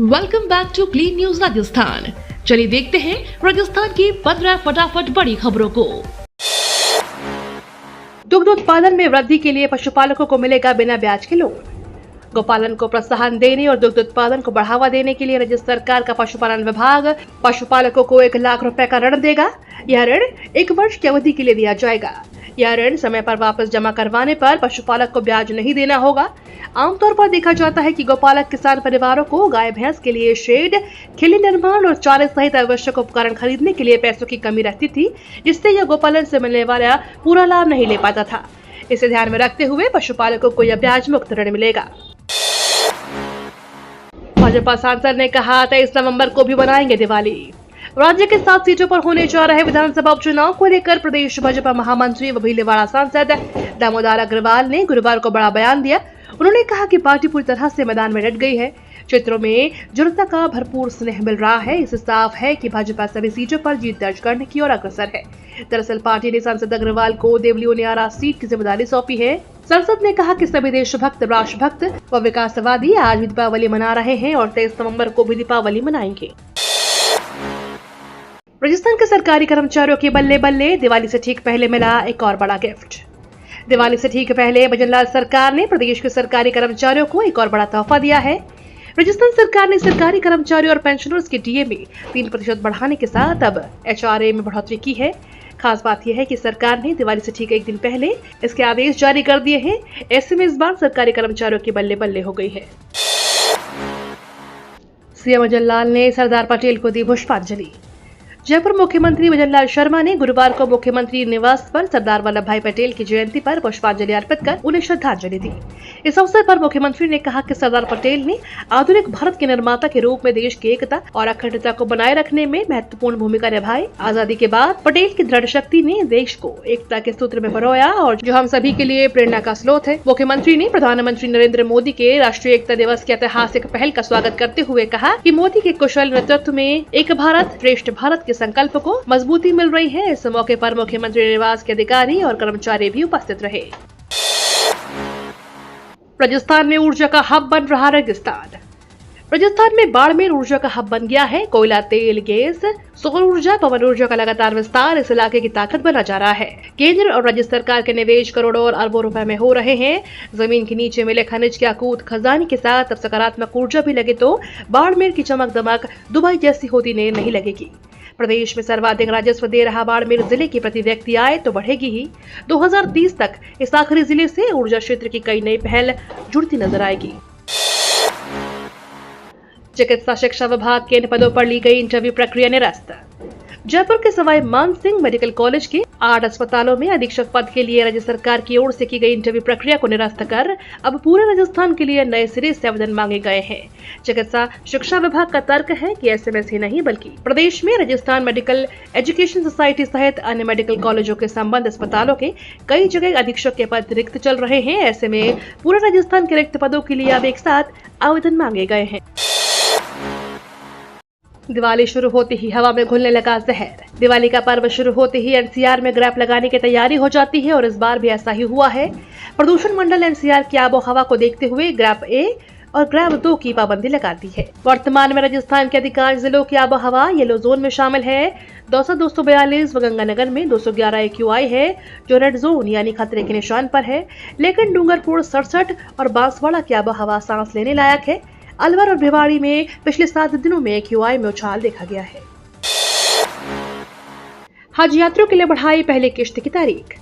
Welcome back to clean news Rajasthan. चलिए देखते हैं राजस्थान की 15 फटाफट बड़ी खबरों को। दुग्ध उत्पादन में वृद्धि के लिए पशुपालकों को मिलेगा बिना ब्याज के लोन। गोपालन को प्रोत्साहन देने और दुग्ध उत्पादन को बढ़ावा देने के लिए राज्य सरकार का पशुपालन विभाग पशुपालकों को 1 लाख रुपए का ऋण देगा। यह ऋण 1 वर्ष की अवधि के लिए दिया जाएगा। यह ऋण समय पर वापस जमा करवाने पर पशुपालक को ब्याज नहीं देना होगा। आमतौर पर देखा जाता है कि गोपालक किसान परिवारों को गाय भैंस के लिए शेड, खिल्ली निर्माण और चारे सहित आवश्यक उपकरण खरीदने के लिए पैसों की कमी रहती थी, जिससे यह गोपालन से मिलने वाला पूरा लाभ नहीं ले पाता था। इसे ध्यान में रखते हुए पशुपालकों को यह ब्याज मुक्त ऋण मिलेगा। भाजपा सांसद ने कहा 23 नवंबर को भी मनाएंगे दिवाली। राज्य के 7 सीटों पर होने जा रहे विधानसभा उपचुनाव को लेकर प्रदेश भाजपा महामंत्री व भीलवाड़ा सांसद दामोदर अग्रवाल ने गुरुवार को बड़ा बयान दिया। उन्होंने कहा कि पार्टी पूरी तरह से मैदान में डट गई है। क्षेत्रों में जनता का भरपूर स्नेह मिल रहा है। इससे साफ है कि भाजपा सभी सीटों पर जीत दर्ज करने की ओर अग्रसर है। दरअसल पार्टी ने सांसद अग्रवाल को देवलियोनियारा सीट की जिम्मेदारी सौंपी है। सांसद ने कहा कि सभी देशभक्त, राष्ट्रभक्त व विकासवादी आज भी दीपावली मना रहे हैं और 23 नवंबर को भी दीपावली मनाएंगे। राजस्थान के सरकारी कर्मचारियों के बल्ले बल्ले, दिवाली से ठीक पहले मिला एक और बड़ा गिफ्ट। दिवाली से ठीक पहले भजनलाल सरकार ने प्रदेश के सरकारी कर्मचारियों को एक और बड़ा तोहफा दिया है। राजस्थान सरकार ने सरकारी कर्मचारियों और पेंशनर्स के डीए में 3% बढ़ाने के साथ अब एचआरए में बढ़ोतरी की है। खास बात यह है कि सरकार ने दिवाली से ठीक 1 दिन पहले इसके आदेश जारी कर दिए हैं। ऐसे में इस बार सरकारी कर्मचारियों की बल्ले बल्ले हो गई है। सीएम भजनलाल ने सरदार पटेल को दी पुष्पांजलि। जयपुर मुख्यमंत्री भजनलाल शर्मा ने गुरुवार को मुख्यमंत्री निवास पर सरदार वल्लभ भाई पटेल की जयंती पर पुष्पांजलि अर्पित कर उन्हें श्रद्धांजलि दी। इस अवसर पर मुख्यमंत्री ने कहा कि सरदार पटेल ने आधुनिक भारत के निर्माता के रूप में देश की एकता और अखंडता को बनाए रखने में महत्वपूर्ण भूमिका निभाई। आजादी के बाद पटेल की दृढ़ शक्ति ने देश को एकता के सूत्र में पिरोया और जो हम सभी के लिए प्रेरणा का स्रोत है। मुख्यमंत्री ने प्रधानमंत्री नरेंद्र मोदी के राष्ट्रीय एकता दिवस की ऐतिहासिक पहल का स्वागत करते हुए कहा कि मोदी के कुशल नेतृत्व में एक भारत श्रेष्ठ भारत के संकल्प को मजबूती मिल रही है। इस मौके पर मुख्यमंत्री निवास के अधिकारी और कर्मचारी भी उपस्थित रहे। राजस्थान में ऊर्जा का हब बन रहा रेगिस्तान। राजस्थान में बाड़मेर ऊर्जा का हब बन गया है। कोयला, तेल, गैस, सौर ऊर्जा, पवन ऊर्जा का लगातार विस्तार इस इलाके की ताकत बना जा रहा है। केंद्र और राज्य सरकार के निवेश करोड़ों और अरबों रुपए में हो रहे हैं। जमीन के नीचे मिले खनिज के अकूत खजाने के साथ अब सकारात्मक ऊर्जा भी लगे तो बाड़मेर की चमक दमक दुबई जैसी होती नहीं लगेगी। प्रदेश में सर्वाधिक राजस्व दे रहा बाड़मेर जिले की प्रति व्यक्ति आय तो बढ़ेगी ही। 2030 तक इस आखिरी जिले से ऊर्जा क्षेत्र की कई नई पहल जुड़ती नजर आएगी। चिकित्सा शिक्षा विभाग के इन पदों पर ली गई इंटरव्यू प्रक्रिया निरस्त। जयपुर के सवाई मानसिंह मेडिकल कॉलेज के 8 अस्पतालों में अधीक्षक पद के लिए राज्य सरकार की ओर से की गई इंटरव्यू प्रक्रिया को निरस्त कर अब पूरे राजस्थान के लिए नए सिरे से आवेदन मांगे गए हैं। चिकित्सा शिक्षा विभाग का तर्क है कि एसएमएस ही नहीं बल्कि प्रदेश में राजस्थान मेडिकल एजुकेशन सोसाइटी सहित अन्य मेडिकल कॉलेजों के संबंध अस्पतालों के कई जगह अधीक्षक के पद रिक्त चल रहे हैं। ऐसे में पूरे राजस्थान के रिक्त पदों के लिए अब एक साथ आवेदन मांगे गए हैं। दिवाली शुरू होते ही हवा में घुलने लगा जहर। दिवाली का पर्व शुरू होते ही एनसीआर में ग्रैप लगाने की तैयारी हो जाती है और इस बार भी ऐसा ही हुआ है। प्रदूषण मंडल एनसीआर की आबो हवा को देखते हुए ग्रैप ए और ग्रैप 2 की पाबंदी लगाती है। वर्तमान में राजस्थान के अधिकांश जिलों की आबो हवा येलो जोन में शामिल है। दौसा 242 व गंगानगर में 211 AQI है जो रेड जोन यानी खतरे के निशान पर है। लेकिन डूंगरपुर 67 और बांसवाड़ा की आबो हवा सांस लेने लायक है। अलवर और भिवाड़ी में पिछले 7 दिनों में AQI में उछाल देखा गया है। हज यात्रियों के लिए बढ़ाई पहली किश्त की तारीख।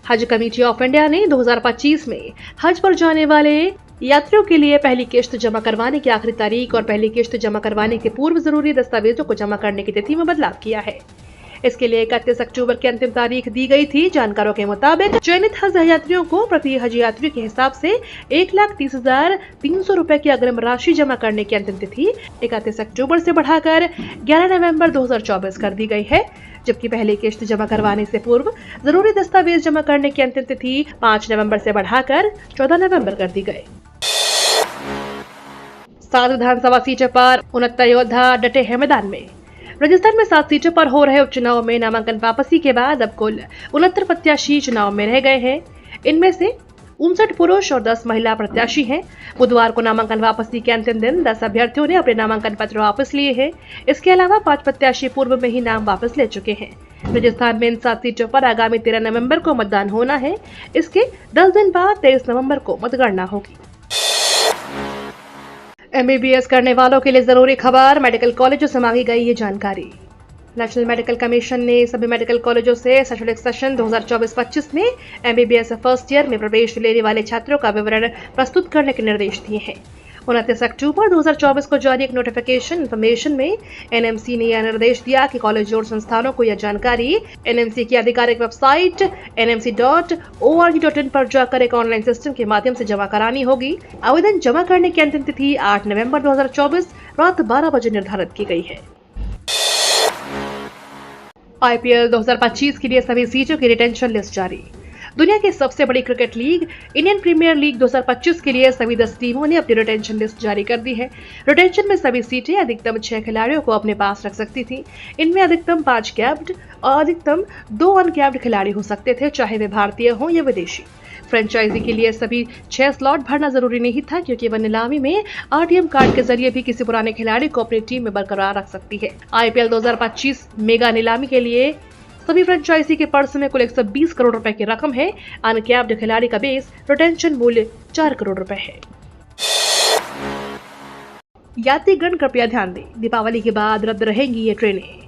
हज कमेटी ऑफ इंडिया ने 2025 में हज पर जाने वाले यात्रियों के लिए पहली किश्त जमा करवाने की आखिरी तारीख और पहली किश्त जमा करवाने के पूर्व जरूरी दस्तावेजों को जमा करने की तिथि में बदलाव किया है। इसके लिए 31 अक्टूबर की अंतिम तारीख दी गई थी। जानकारों के मुताबिक चयनित हज यात्रियों को प्रति हज यात्री के हिसाब से 1,30,300 रुपए की अग्रिम राशि जमा करने की अंतिम तिथि 31 अक्टूबर से बढ़ाकर 11 नवंबर 2024 कर दी गई है, जबकि पहली किश्त जमा करवाने से पूर्व जरूरी दस्तावेज जमा करने की अंतिम तिथि 5 नवंबर से बढ़ाकर 14 नवंबर कर दी गई। 7 विधानसभा सीटों पर 69 योद्धा डटे हैं मैदान में। राजस्थान में 7 सीटों पर हो रहे उपचुनाव में नामांकन वापसी के बाद अब कुल 69 प्रत्याशी चुनाव में रह गए हैं। इनमें से 59 पुरुष और 10 महिला प्रत्याशी हैं। बुधवार को नामांकन वापसी के अंतिम दिन 10 अभ्यर्थियों ने अपने नामांकन पत्र वापस लिए हैं। इसके अलावा 5 प्रत्याशी पूर्व में ही नाम वापस ले चुके हैं। राजस्थान में इन 7 सीटों पर आगामी 13 नवंबर को मतदान होना है। इसके 10 दिन बाद 23 नवंबर को मतगणना होगी। MBBS करने वालों के लिए जरूरी खबर, मेडिकल कॉलेजों से मांगी गई ये जानकारी। नेशनल मेडिकल कमीशन ने सभी मेडिकल कॉलेजों से शैक्षणिक सेशन 2024-25 में MBBS फर्स्ट ईयर में प्रवेश लेने वाले छात्रों का विवरण प्रस्तुत करने के निर्देश दिए हैं। 29 अक्टूबर 2024 को जारी एक नोटिफिकेशन इन्फॉर्मेशन में NMC ने यह निर्देश दिया कि कॉलेज और संस्थानों को यह जानकारी NMC की आधिकारिक वेबसाइट nmc.org.in पर जाकर एक ऑनलाइन सिस्टम के माध्यम से जमा करानी होगी। आवेदन जमा करने की अंतिम तिथि 8 नवंबर 2024 रात 12 बजे निर्धारित की गई है। IPL 2025 के लिए सभी सीटों की रिटेंशन लिस्ट जारी। दुनिया की सबसे बड़ी cricket league Indian Premier League 2025 के लिए सभी 10 टीमों ने अपनी रिटेंशन लिस्ट जारी कर दी है। रिटेंशन में सभी सीटें अधिकतम 6 खिलाड़ियों को अपने पास रख सकती थी। इनमें अधिकतम 5 कैप्ड और अधिकतम 2 अनकैप्ड खिलाड़ी हो सकते थे, चाहे वे भारतीय हों या विदेशी। फ्रेंचाइजी के लिए सभी 6 स्लॉट भरना जरूरी नहीं था, क्योंकि वह नीलामी में RTM कार्ड के जरिए भी किसी पुराने खिलाड़ी को अपनी टीम में बरकरार रख सकती है। IPL 2025 मेगा नीलामी के लिए सभी फ्रेंचाइजी के पर्स में कुल 120 करोड़ रुपए की रकम है। अनकैप्ड खिलाड़ी का बेस रिटेंशन मूल्य 4 करोड़ रुपए है। यात्रीगण कृपया ध्यान दें, दीपावली के बाद रद्द रहेंगी ये ट्रेनें।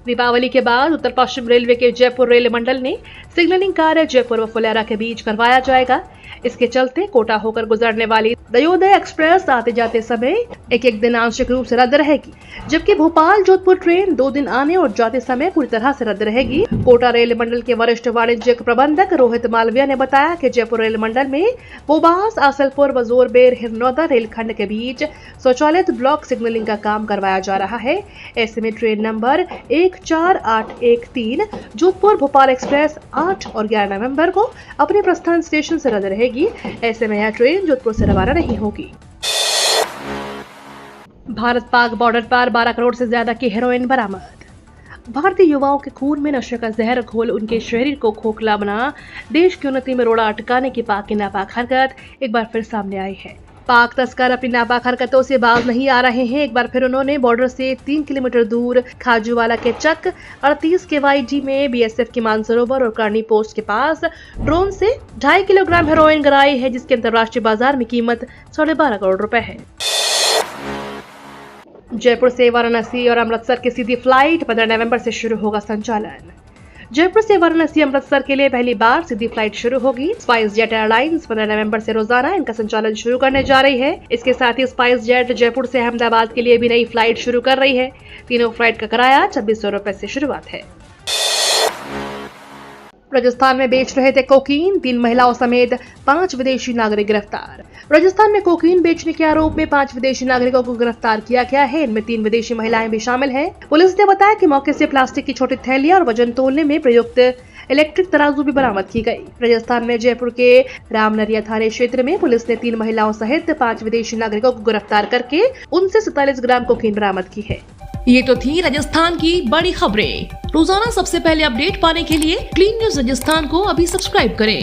दीपावली के बाद उत्तर पश्चिम रेलवे के जयपुर रेल मंडल ने सिग्नलिंग कार्य जयपुर व फुलेरा के बीच करवाया जाएगा। इसके चलते कोटा होकर गुजरने वाली दयोदय एक्सप्रेस आते जाते समय एक दिन आंशिक रूप से रद्द रहेगी, जबकि भोपाल जोधपुर ट्रेन 2 दिन आने और जाते समय पूरी तरह से रद्द रहेगी। कोटा रेल मंडल के वरिष्ठ वाणिज्यिक प्रबंधक रोहित मालविया ने बताया कि जयपुर रेल मंडल में बोबास, आसलपुर व जोरबेर हिरनौदा रेलखंड के बीच स्वचालित ब्लॉक सिग्नलिंग का काम करवाया जा रहा है। ऐसे में train number 14813 Jodhpur Bhopal express 8 और 11 नवंबर को अपने प्रस्थान स्टेशन से रद्द रहेगी। ऐसे में यह ट्रेन जोधपुर से रवाना नहीं होगी। भारत पाक बॉर्डर पर 12 करोड़ से ज्यादा की हेरोइन बरामद। भारतीय युवाओं के खून में नशे का जहर घोल उनके शरीर को खोखला बना देश की उन्नति में रोड़ा अटकाने की पाक की नापाक हरकत एक बार फिर सामने आई है। पाक तस्कर अपनी नापाक हरकतों से बाज नहीं आ रहे हैं। एक बार फिर उन्होंने बॉर्डर से 3 किलोमीटर दूर खाजूवाला के चक 38 के YD में BSF की मानसरोवर और करनी पोस्ट के पास ड्रोन से 2.5 किलोग्राम हेरोइन गिराई है, जिसकी अंतर्राष्ट्रीय बाजार में कीमत 12.5 करोड़ रुपए है। जयपुर से वाराणसी और अमृतसर की सीधी फ्लाइट 15 नवंबर से शुरू होगा संचालन। जयपुर से वाराणसी अमृतसर के लिए पहली बार सीधी फ्लाइट शुरू होगी। स्पाइस जेट एयरलाइंस 15 नवंबर से रोजाना इनका संचालन शुरू करने जा रही है। इसके साथ ही स्पाइस जेट जयपुर से अहमदाबाद के लिए भी नई फ्लाइट शुरू कर रही है। तीनों फ्लाइट का किराया 2600 रुपए से शुरुआत है। राजस्थान में बेच रहे थे कोकीन, 3 महिलाओं समेत 5 विदेशी नागरिक गिरफ्तार। राजस्थान में कोकीन बेचने के आरोप में 5 विदेशी नागरिकों को गिरफ्तार किया गया है। इनमें 3 विदेशी महिलाएं भी शामिल हैं। पुलिस ने बताया कि मौके से प्लास्टिक की छोटी थैलियां और वजन तोलने में प्रयुक्त इलेक्ट्रिक तराजू भी बरामद की गई। राजस्थान में जयपुर के रामनरिया थाने क्षेत्र में पुलिस ने 3 महिलाओं सहित 5 विदेशी नागरिकों को गिरफ्तार करके उनसे 47 ग्राम कोकीन बरामद की है। ये तो थी राजस्थान की बड़ी खबरें। रोजाना सबसे पहले अपडेट पाने के लिए क्लीन न्यूज राजस्थान को अभी सब्सक्राइब करें।